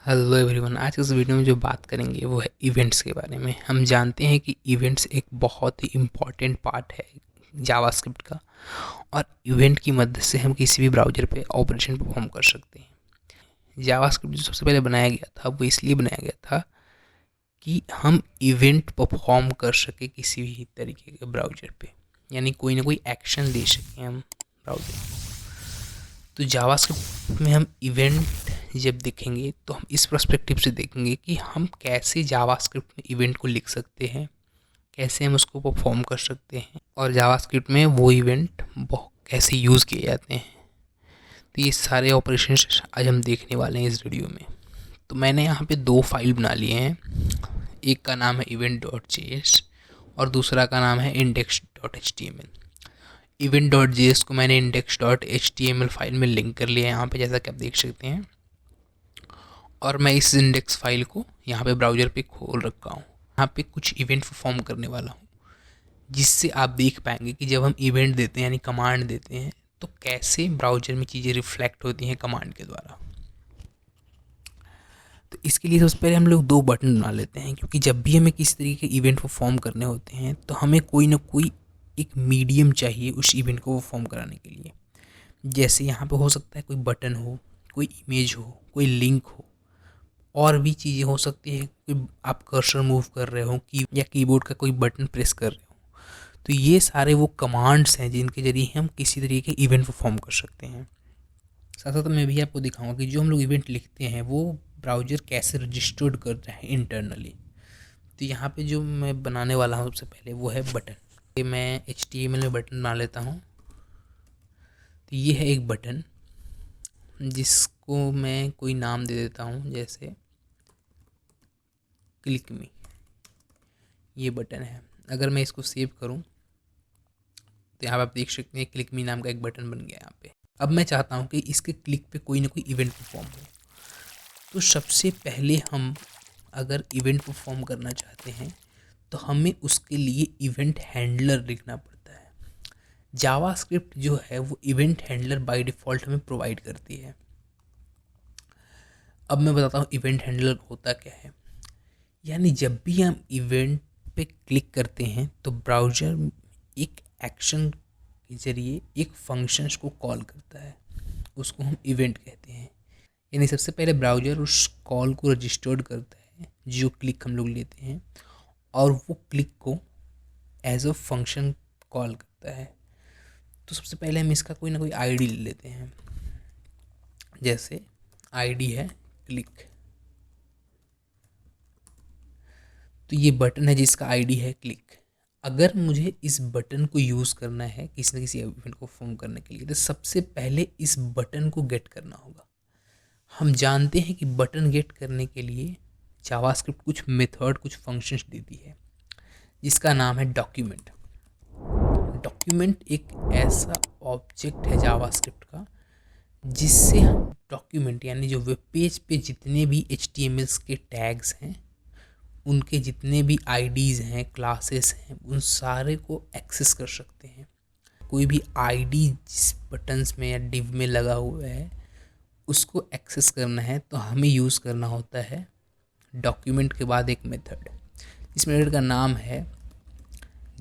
Hello everyone. आज इस video में जो बात करेंगे वो है इवेंट्स के बारे में। हम जानते हैं कि इवेंट्स एक बहुत ही इम्पॉर्टेंट पार्ट है जावास्क्रिप्ट का, और इवेंट की मदद से हम किसी भी ब्राउज़र पे ऑपरेशन परफॉर्म कर सकते हैं। जावास्क्रिप्ट जो सबसे पहले बनाया गया था वो इसलिए बनाया गया था कि हम इवेंट परफॉर्म कर सके किसी भी तरीके के ब्राउज़र पे, यानी कोई ना कोई एक्शन दे सकें हम ब्राउज़र को। तो जावास्क्रिप्ट में हम इवेंट जब देखेंगे तो हम इस पर्सपेक्टिव से देखेंगे कि हम कैसे जावास्क्रिप्ट में इवेंट को लिख सकते हैं, कैसे हम उसको परफॉर्म कर सकते हैं, और जावास्क्रिप्ट में वो इवेंट कैसे यूज़ किए जाते हैं। तो ये सारे ऑपरेशंस आज हम देखने वाले हैं इस वीडियो में। तो मैंने यहाँ पे दो फाइल बना लिए हैं, एक का नाम है event.js और दूसरा का नाम है index.html। event.js को मैंने index.html फाइल में लिंक कर लिया है यहाँ पे, जैसा कि आप देख सकते हैं, और मैं इस इंडेक्स फाइल को यहाँ पे ब्राउज़र पे खोल रखा हूँ। यहाँ पे कुछ इवेंट परफॉर्म करने वाला हूँ, जिससे आप देख पाएंगे कि जब हम इवेंट देते हैं यानी कमांड देते हैं तो कैसे ब्राउज़र में चीज़ें रिफ्लेक्ट होती हैं कमांड के द्वारा। तो इसके लिए सबसे पहले हम लोग दो बटन बना लेते हैं, क्योंकि जब भी हमें किसी तरीके के इवेंट परफॉर्म करने होते हैं तो हमें कोई ना कोई एक मीडियम चाहिए उस इवेंट को परफॉर्म कराने के लिए। जैसे यहाँ पे हो सकता है कोई बटन हो, कोई इमेज हो, कोई लिंक हो, और भी चीज़ें हो सकती है कि आप कर्सर मूव कर रहे हो की या कीबोर्ड का कोई बटन प्रेस कर रहे हो। तो ये सारे वो कमांड्स हैं जिनके ज़रिए हम किसी तरीके के इवेंट परफॉर्म कर सकते हैं। साथ साथ मैं भी आपको दिखाऊंगा कि जो हम लोग इवेंट लिखते हैं वो ब्राउज़र कैसे रजिस्टर्ड करता है इंटरनली। तो यहाँ पे जो मैं बनाने वाला हूँ सबसे पहले वो है बटन। मैं HTML में बटन बना लेता हूँ। तो ये है एक बटन जिसको मैं कोई नाम दे देता हूँ, जैसे क्लिक मी। ये बटन है। अगर मैं इसको सेव करूं तो यहाँ पे आप देख सकते हैं क्लिक मी नाम का एक बटन बन गया यहाँ पे। अब मैं चाहता हूँ कि इसके क्लिक पे कोई ना कोई इवेंट परफॉर्म हो। तो सबसे पहले हम अगर इवेंट परफॉर्म करना चाहते हैं तो हमें उसके लिए इवेंट हैंडलर लिखना पड़ता है। जावास्क्रिप्ट जो है वो इवेंट हैंडलर बाय डिफ़ॉल्ट हमें प्रोवाइड करती है। अब मैं बताता हूँ इवेंट हैंडलर होता क्या है। यानी जब भी हम इवेंट पे क्लिक करते हैं तो ब्राउज़र एक एक्शन के ज़रिए एक फंक्शंस को कॉल करता है, उसको हम इवेंट कहते हैं। यानी सबसे पहले ब्राउज़र उस कॉल को रजिस्टर्ड करता है जो क्लिक हम लोग लेते हैं, और वो क्लिक को एज अ फंक्शन कॉल करता है। तो सबसे पहले हम इसका कोई ना कोई आईडी ले लेते हैं। जैसे आईडी है क्लिक। तो ये बटन है जिसका आईडी है क्लिक। अगर मुझे इस बटन को यूज़ करना है किसी न किसी इवेंट को परफॉर्म करने के लिए, तो सबसे पहले इस बटन को गेट करना होगा। हम जानते हैं कि बटन गेट करने के लिए जावास्क्रिप्ट कुछ मेथड, कुछ फंक्शंस देती है, जिसका नाम है डॉक्यूमेंट। डॉक्यूमेंट एक ऐसा ऑब्जेक्ट है जावास्क्रिप्ट का जिससे हम डॉक्यूमेंट यानी जो वेब पेज पे जितने भी HTML के टैग्स हैं, उनके जितने भी आईडीज़ हैं, क्लासेस हैं, उन सारे को एक्सेस कर सकते हैं। कोई भी आईडी जिस बटन्स में या डिव में लगा हुआ है उसको एक्सेस करना है तो हमें यूज़ करना होता है डॉक्यूमेंट के बाद एक मेथड। इस मेथड का नाम है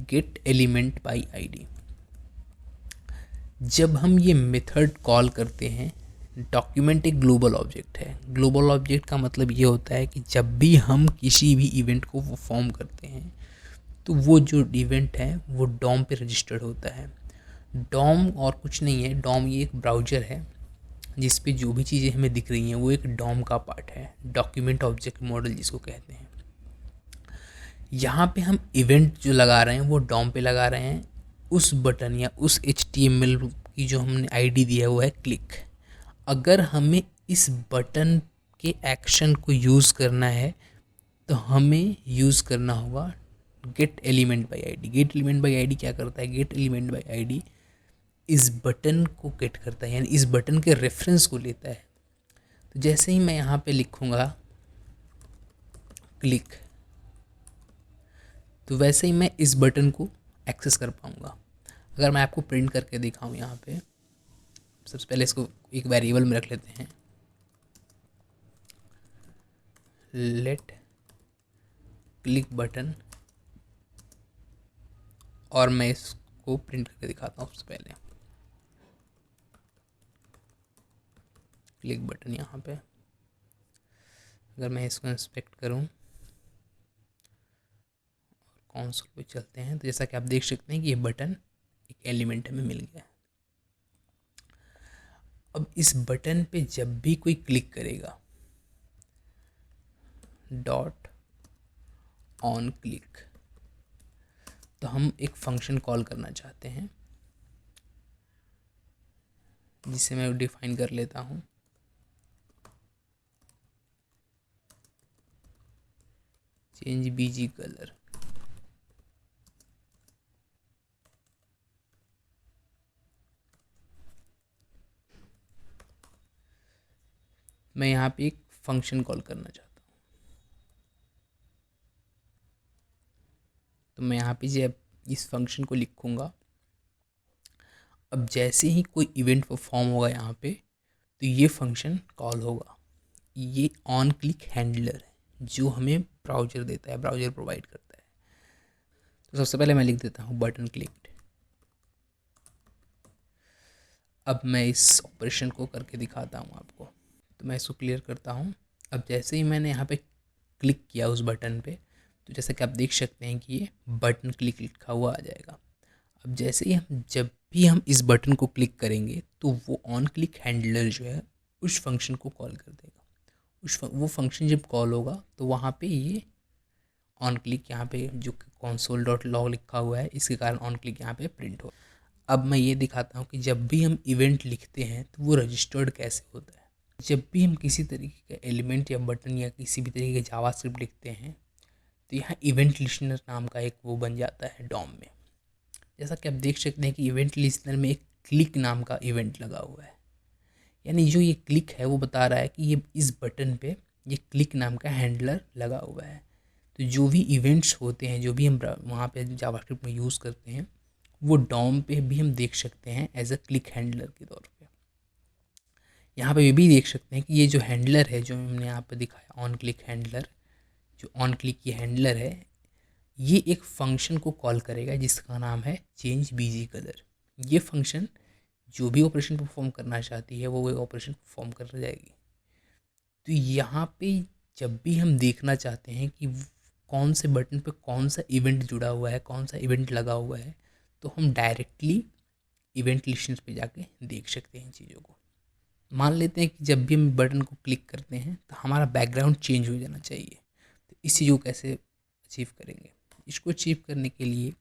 गेट एलिमेंट बाय आईडी। जब हम ये मेथड कॉल करते हैं, डॉक्यूमेंट एक ग्लोबल ऑब्जेक्ट है। ग्लोबल ऑब्जेक्ट का मतलब ये होता है कि जब भी हम किसी भी इवेंट को परफॉर्म करते हैं तो वो जो इवेंट है वो डॉम पे रजिस्टर्ड होता है। डॉम और कुछ नहीं है, डॉम ये एक ब्राउज़र है जिस पे जो भी चीज़ें हमें दिख रही हैं वो एक डॉम का पार्ट है, डॉक्यूमेंट ऑब्जेक्ट मॉडल जिसको कहते हैं। यहाँ पे हम इवेंट जो लगा रहे हैं वो डॉम पे लगा रहे हैं। उस बटन या उस HTML की जो हमने आईडी दी है वो है क्लिक। अगर हमें इस बटन के एक्शन को यूज़ करना है तो हमें यूज़ करना होगा gate element by ID. Gate element by ID क्या करता है? गेट एलिमेंट बाय आईडी इस बटन को गेट करता है, यानी इस बटन के रेफरेंस को लेता है। तो जैसे ही मैं यहाँ पे लिखूँगा क्लिक, तो वैसे ही मैं इस बटन को एक्सेस कर पाऊँगा। अगर मैं आपको प्रिंट करके दिखाऊँ, यहाँ पे सबसे पहले इसको एक वेरिएबल में रख लेते हैं। लेट क्लिक बटन, और मैं इसको प्रिंट करके दिखाता हूँ। सबसे पहले क्लिक बटन यहाँ पे, अगर मैं इसको इंस्पेक्ट करूँ, कंसोल पे चलते हैं, तो जैसा कि आप देख सकते हैं कि ये बटन एक एलिमेंट हमें मिल गया है। अब इस बटन पे जब भी कोई क्लिक करेगा, डॉट ऑन क्लिक, तो हम एक फंक्शन कॉल करना चाहते हैं, जिसे मैं डिफाइन कर लेता हूँ। Change BG colour. मैं यहाँ पे एक फंक्शन कॉल करना चाहता हूँ, तो मैं यहाँ पे जब इस फंक्शन को लिखूँगा, अब जैसे ही कोई इवेंट परफॉर्म होगा यहाँ पे, तो ये फंक्शन कॉल होगा। ये ऑन क्लिक हैंडलर है जो हमें ब्राउज़र देता है, ब्राउज़र प्रोवाइड करता है। तो सबसे पहले मैं लिख देता हूँ बटन क्लिक्ड। अब मैं इस ऑपरेशन को करके दिखाता हूँ आपको, तो मैं इसको क्लियर करता हूँ। अब जैसे ही मैंने यहाँ पे क्लिक किया उस बटन पे, तो जैसा कि आप देख सकते हैं कि ये बटन क्लिक लिखा हुआ आ जाएगा। अब जैसे ही जब भी हम इस बटन को क्लिक करेंगे, तो वो ऑन क्लिक हैंडलर जो है उस फंक्शन को कॉल कर देगा। वो फंक्शन जब कॉल होगा, तो वहाँ पे ये ऑन क्लिक, यहाँ पे जो console डॉट लॉग लिखा हुआ है, इसके कारण ऑन क्लिक यहाँ पे प्रिंट हो। अब मैं ये दिखाता हूँ कि जब भी हम इवेंट लिखते हैं तो वो रजिस्टर्ड कैसे होता है। जब भी हम किसी तरीके का एलिमेंट या बटन या किसी भी तरीके का जावास्क्रिप्ट लिखते हैं, तो यहाँ इवेंट लिस्नर नाम का एक वो बन जाता है डॉम में। जैसा कि आप देख सकते हैं कि इवेंट लिस्नर में एक क्लिक नाम का इवेंट लगा हुआ है, यानी जो ये क्लिक है वो बता रहा है कि ये इस बटन पे ये क्लिक नाम का हैंडलर लगा हुआ है। तो जो भी इवेंट्स होते हैं, जो भी हम वहाँ पे जावास्क्रिप्ट में यूज़ करते हैं, वो डॉम पे भी हम देख सकते हैं एज अ क्लिक हैंडलर के तौर पे। यहाँ पे ये भी देख सकते हैं कि ये जो हैंडलर है, जो हमने यहाँ पे दिखाया ऑन क्लिक हैंडलर, जो ऑन क्लिक ये हैंडलर है, ये एक फंक्शन को कॉल करेगा जिसका नाम है चेंज बीजी कलर। ये फंक्शन जो भी ऑपरेशन परफॉर्म करना चाहती है वो ऑपरेशन परफॉर्म कर जाएगी। तो यहाँ पे जब भी हम देखना चाहते हैं कि कौन से बटन पे कौन सा इवेंट जुड़ा हुआ है, कौन सा इवेंट लगा हुआ है, तो हम डायरेक्टली इवेंट लिस्टर्स पे जाके देख सकते हैं चीज़ों को। मान लेते हैं कि जब भी हम बटन को क्लिक करते हैं तो हमारा बैकग्राउंड चेंज हो जाना चाहिए। तो इस चीज़ को कैसे अचीव करेंगे? इसको अचीव करने के लिए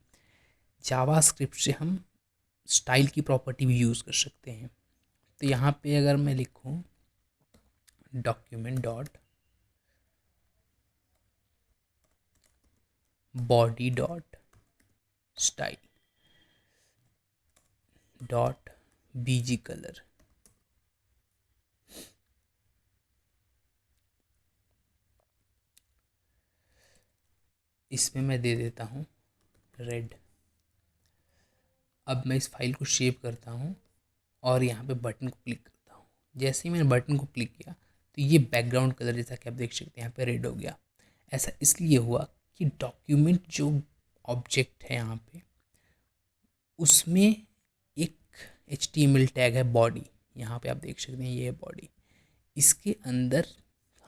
जावास्क्रिप्ट से हम स्टाइल की प्रॉपर्टी भी यूज़ कर सकते हैं। तो यहाँ पे अगर मैं लिखूँ document dot body dot style dot BG colour, इसमें मैं दे देता हूँ रेड। अब मैं इस फाइल को सेव करता हूँ और यहाँ पे बटन को क्लिक करता हूँ। जैसे ही मैंने बटन को क्लिक किया, तो ये बैकग्राउंड कलर जैसा कि आप देख सकते हैं यहाँ पे रेड हो गया। ऐसा इसलिए हुआ कि डॉक्यूमेंट जो ऑब्जेक्ट है यहाँ पे, उसमें एक HTML टैग है बॉडी। यहाँ पे आप देख सकते हैं ये है बॉडी। इसके अंदर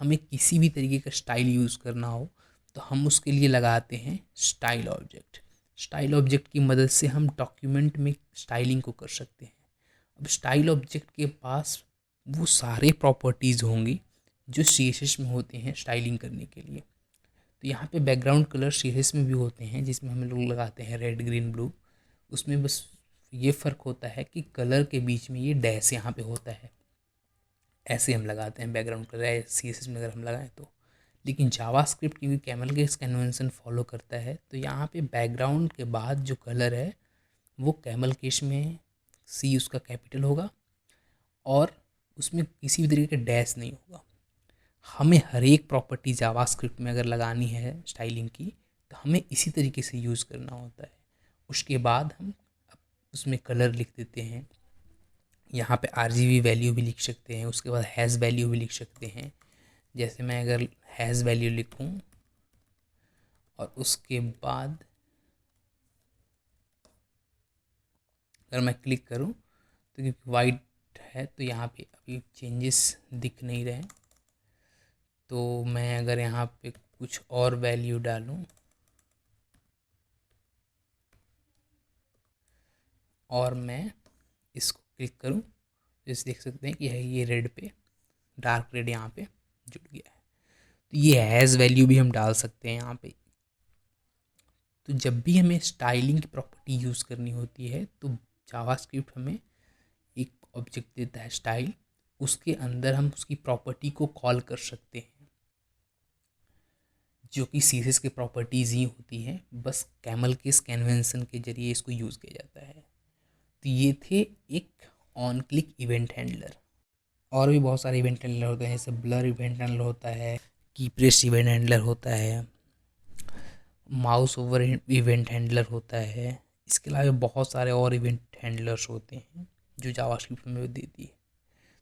हमें किसी भी तरीके का स्टाइल यूज़ करना हो तो हम उसके लिए लगाते हैं स्टाइल ऑब्जेक्ट। स्टाइल ऑब्जेक्ट की मदद से हम डॉक्यूमेंट में स्टाइलिंग को कर सकते हैं। अब स्टाइल ऑब्जेक्ट के पास वो सारे प्रॉपर्टीज़ होंगी जो CSS में होते हैं स्टाइलिंग करने के लिए। तो यहाँ पे बैकग्राउंड कलर CSS में भी होते हैं, जिसमें हम लोग लगाते हैं रेड ग्रीन ब्लू। उसमें बस ये फ़र्क होता है कि कलर के बीच में ये डैश यहाँ पे होता है, ऐसे हम लगाते हैं बैकग्राउंड कलर CSS में अगर हम लगाएं तो। लेकिन जावास्क्रिप्ट क्योंकि कैमल केस कन्वेंशन फॉलो करता है, तो यहाँ पे बैकग्राउंड के बाद जो कलर है वो कैमल केस में C उसका कैपिटल होगा और उसमें किसी भी तरीके का डैश नहीं होगा। हमें हर एक प्रॉपर्टी जावास्क्रिप्ट में अगर लगानी है स्टाइलिंग की, तो हमें इसी तरीके से यूज़ करना होता है। उसके बाद हम उसमें कलर लिख देते हैं। यहाँ पे RGB वैल्यू भी लिख सकते हैं, उसके बाद हैश वैल्यू भी लिख सकते हैं। जैसे मैं अगर हैज़ वैल्यू लिखूं और उसके बाद अगर मैं क्लिक करूं तो क्योंकि वाइट है तो यहाँ पे अभी चेंजेस दिख नहीं रहे, तो मैं अगर यहाँ पे कुछ और वैल्यू डालूं और मैं इसको क्लिक करूं तो इस देख सकते हैं कि ये रेड पे डार्क रेड यहाँ पे जुड़ गया है। तो ये हैज़ वैल्यू भी हम डाल सकते हैं यहाँ पे। तो जब भी हमें स्टाइलिंग की प्रॉपर्टी यूज़ करनी होती है तो जावास्क्रिप्ट हमें एक ऑब्जेक्ट देता है स्टाइल, उसके अंदर हम उसकी प्रॉपर्टी को कॉल कर सकते हैं जो कि सीएसएस की प्रॉपर्टीज़ ही होती हैं, बस कैमल के कन्वेंशन के जरिए इसको यूज़ किया जाता है। तो ये थे एक ऑन क्लिक इवेंट हैंडलर। और भी बहुत सारे इवेंट हैंडलर होते हैं, जैसे ब्लर इवेंट हैंडलर होता है, की प्रेस इवेंट हैंडलर होता है, माउस ओवर इवेंट हैंडलर होता है। इसके अलावा बहुत सारे और इवेंट हैंडलर्स होते हैं जो जावास्क्रिप्ट में देती है।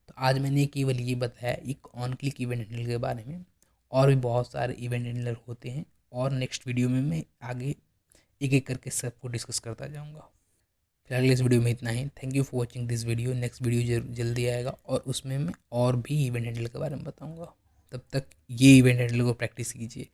तो आज मैंने केवल ये बताया एक ऑन क्लिक इवेंट हैंडलर के बारे में, और भी बहुत सारे इवेंट हैंडलर होते हैं और नेक्स्ट वीडियो में मैं आगे एक एक करके सबको डिस्कस करता जाऊँगा। फिलहाल इस वीडियो में इतना ही। Thank you for watching this video. Next video जल्दी आएगा और उसमें मैं और भी इवेंट हैंडलर के बारे में बताऊँगा। तब तक ये इवेंट हैंडलर को प्रैक्टिस कीजिए